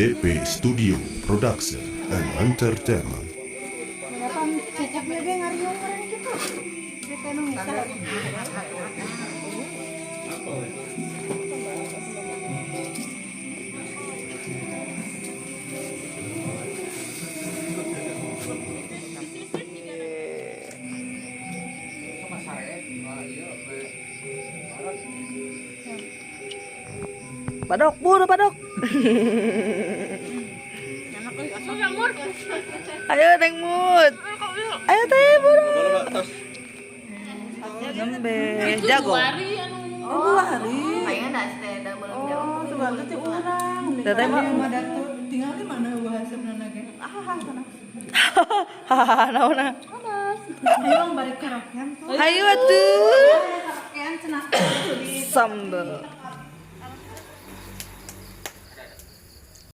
DP Studio Production and Entertainment. Cecep bebe ngariung orang gitu. DP nu bisa. Padok, buru padok. Ayo Neng Mut. Ayo teh buru. Nembe jago. Oh, hari. Kayaknya dah stay belum jauh. Oh, sebentar teh urang. Teteh mah tinggal di mana bahasana ge? Hahaha, naona. Ayo balik karaokean tuh. Ayo atuh. Karaokean cenah. Sambel.